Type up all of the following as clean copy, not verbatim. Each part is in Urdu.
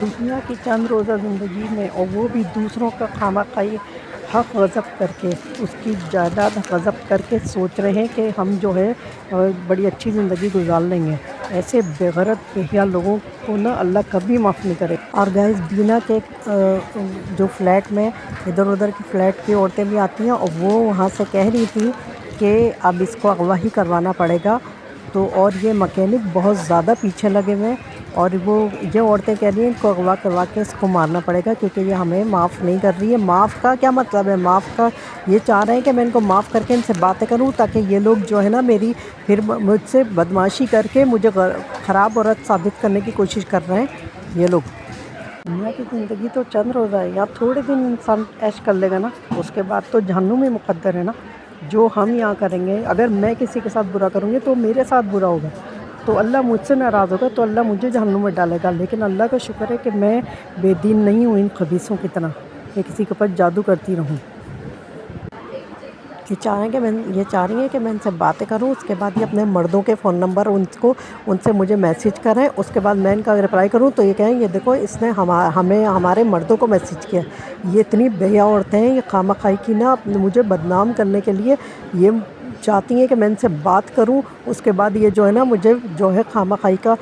دنیا کی چند روزہ زندگی میں، اور وہ بھی دوسروں کا خواہ حق غصب کر کے، اس کی جائیداد غصب کر کے سوچ رہے ہیں کہ ہم جو ہے بڑی اچھی زندگی گزار لیں گے۔ ایسے بے غیرت بےحیا لوگوں کو نا اللہ کبھی معاف نہیں کرے۔ اور گائز، بینا کے جو فلیٹ میں ادھر ادھر کی فلیٹ کی عورتیں بھی آتی ہیں، اور وہ وہاں سے کہہ رہی تھی کہ اب اس کو اغوا ہی کروانا پڑے گا۔ تو اور یہ مکینک بہت زیادہ پیچھے لگے ہوئے ہیں، اور وہ یہ عورتیں کہہ رہی ہیں ان کو اغوا کروا کے اس کو مارنا پڑے گا، کیونکہ یہ ہمیں معاف نہیں کر رہی ہے۔ معاف کا کیا مطلب ہے؟ معاف کا یہ چاہ رہے ہیں کہ میں ان کو معاف کر کے ان سے باتیں کروں، تاکہ یہ لوگ جو ہے نا میری پھر مجھ سے بدمعاشی کر کے مجھے خراب عورت ثابت کرنے کی کوشش کر رہے ہیں یہ لوگ۔ دنیا کی زندگی تو چند روزہ ہے، یا تھوڑے دن انسان عیش کر لے گا نا، اس کے بعد تو جہنم میں مقدر ہے نا۔ جو ہم یہاں کریں گے، اگر میں کسی کے ساتھ برا کروں گی تو میرے ساتھ برا ہوگا، تو اللہ مجھ سے ناراض ہوگا، تو اللہ مجھے جہنم میں ڈالے گا۔ لیکن اللہ کا شکر ہے کہ میں بے دین نہیں ہوں ان خبیثوں کی طرح کہ کسی کے اوپر جادو کرتی رہوں۔ یہ چاہ رہی ہیں کہ میں ان سے باتیں کروں، اس کے بعد یہ اپنے مردوں کے فون نمبر ان سے مجھے میسیج کریں، اس کے بعد میں ان کا رپلائی کروں تو یہ کہیں یہ دیکھو اس نے ہمارے مردوں کو میسیج کیا۔ یہ اتنی بےحیا عورتیں ہیں، یہ خواہ مخواہی کی نا مجھے بدنام کرنے کے لیے یہ چاہتی ہیں کہ میں ان سے بات کروں، اس کے بعد یہ جو ہے نا مجھے جو ہے خواہ مخواہی کا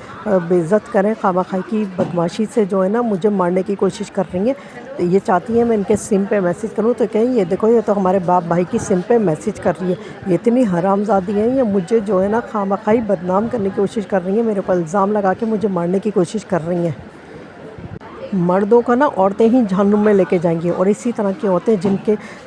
بے عزت کریں، خواہ مخواہی کی بدمعاشی سے جو ہے نا مجھے مارنے کی کوشش کر رہی ہیں۔ یہ چاہتی ہیں میں ان کے سم پہ میسیج کروں تو کہیں یہ دیکھو یہ تو ہمارے باپ بھائی کی سم پہ میسیج کر رہی ہے۔ یہ اتنی حرام زادی ہیں، یہ مجھے جو ہے نا خواہ مخواہی بدنام کرنے کی کوشش کر رہی ہیں، میرے اوپر الزام لگا کے مجھے مارنے کی کوشش کر رہی ہیں۔ مردوں کا نا عورتیں ہی جہنم میں لے کے جائیں گی، اور اسی طرح کی عورتیں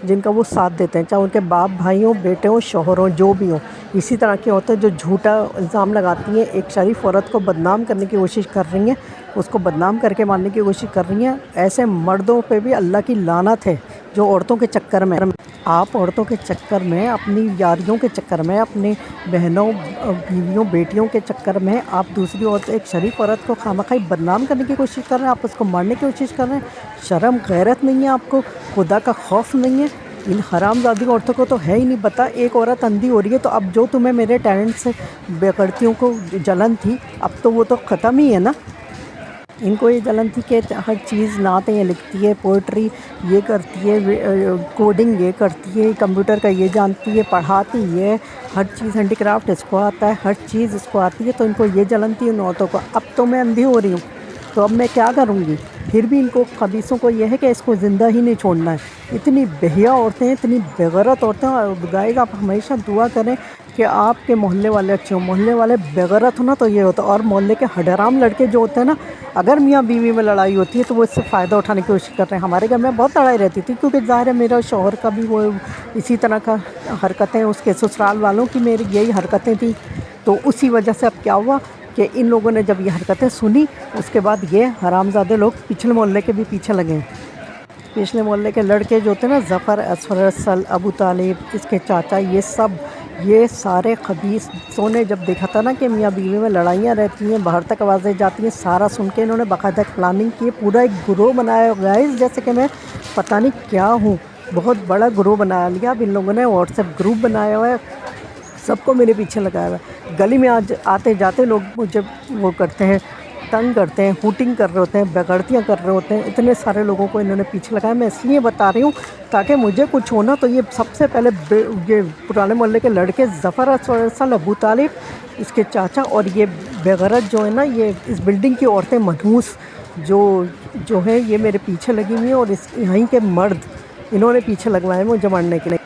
جن کا وہ ساتھ دیتے ہیں، چاہے ان کے باپ بھائی ہوں، بیٹے ہوں، شوہر ہوں، جو بھی ہوں، اسی طرح کی عورتیں جو جھوٹا الزام لگاتی ہیں، ایک شریف عورت کو بدنام کرنے کی کوشش کر رہی ہیں، اس کو بدنام کر کے مارنے کی کوشش کر رہی ہیں۔ ایسے مردوں پہ بھی اللہ کی لعنت ہے جو عورتوں کے چکر میں، آپ عورتوں کے چکر میں، اپنی یاریوں کے چکر میں، اپنی بہنوں، بیویوں، بیٹیوں کے چکر میں آپ دوسری عورت، ایک شریف عورت کو خواہ مخواہی بدنام کرنے کی کوشش کر رہے ہیں، آپ اس کو مارنے کی کوشش کر رہے ہیں۔ شرم غیرت نہیں ہے آپ کو؟ خدا کا خوف نہیں ہے؟ ان حرام زادی عورتوں کو تو ہے ہی نہیں پتہ، ایک عورت اندھی ہو رہی ہے تو اب جو تمہیں میرے ٹیلنٹ سے بے غیرتیوں کو جلن تھی، اب تو وہ تو ختم ہی ہے نا۔ ان کو یہ جلن تھی کہ ہر چیز نعتیں یہ لکھتی ہے، پوئٹری یہ کرتی ہے، کوڈنگ یہ کرتی ہے، کمپیوٹر کا یہ جانتی ہے، پڑھاتی ہے، ہر چیز ہینڈی کرافٹ اس کو آتا ہے، ہر چیز اس کو آتی ہے، تو ان کو یہ جلن تھی ان عورتوں کو۔ اب تو میں اندھی ہو رہی ہوں تو اب میں کیا کروں گی؟ پھر بھی ان کو خبیثوں کو یہ ہے کہ اس کو زندہ ہی نہیں چھوڑنا ہے۔ اتنی بےحیا عورتیں ہیں، اتنی بے غیرت عورتیں ہیں، اور گائز آپ ہمیشہ دعا کریں کہ آپ کے محلے والے اچھے ہوں۔ محلے والے بے غیرت ہو نا تو یہ ہوتا ہے، اور محلے کے حرام لڑکے جو ہوتے ہیں نا، اگر میاں بیوی میں لڑائی ہوتی ہے تو وہ اس سے فائدہ اٹھانے کی کوشش کر رہے ہیں۔ ہمارے گھر میں بہت لڑائی رہتی تھی، کیونکہ ظاہر ہے میرا شوہر کا بھی وہ اسی طرح کا حرکتیں، اس کے سسرال والوں کی میری یہی حرکتیں تھیں، تو اسی وجہ سے اب کیا ہوا کہ ان لوگوں نے جب یہ حرکتیں سنی، اس کے بعد یہ حرامزادے لوگ پچھلے محلے کے بھی پیچھے لگے ہیں۔ پچھلے محلے کے لڑکے جو ہوتے ہیں نا، ظفر، اصفر، ارسل، ابو طالب، اس کے چاچا، یہ سارے خبیثوں نے جب دیکھا تھا نا کہ میاں بیوی میں لڑائیاں رہتی ہیں، باہر تک آوازیں جاتی ہیں، سارا سن کے انہوں نے باقاعدہ پلاننگ کی، پورا ایک گروہ بنایا گائز، جیسے کہ میں پتہ نہیں کیا ہوں، بہت بڑا گروہ بنا لیا۔ اب ان لوگوں نے واٹس ایپ گروپ بنایا ہوا ہے، سب کو میرے پیچھے لگایا ہوا ہے۔ گلی میں آتے جاتے لوگ مجھے وہ کرتے ہیں، تنگ کرتے ہیں، ہوٹنگ کر رہے ہوتے ہیں، بغیرتیاں کر رہے ہوتے ہیں، اتنے سارے لوگوں کو انہوں نے پیچھے لگایا۔ میں اس لیے بتا رہی ہوں تاکہ مجھے کچھ ہونا تو یہ سب سے پہلے یہ پرانے محلے کے لڑکے ظفر، ارسل، ابو طالب، اس کے چاچا، اور یہ بے غیرت جو ہے نا، یہ اس بلڈنگ کی عورتیں منحوس جو ہیں، یہ میرے پیچھے لگی ہوئی ہیں، اور یہیں کے مرد انہوں نے پیچھے لگوائے مجھے مارنے کے لیے۔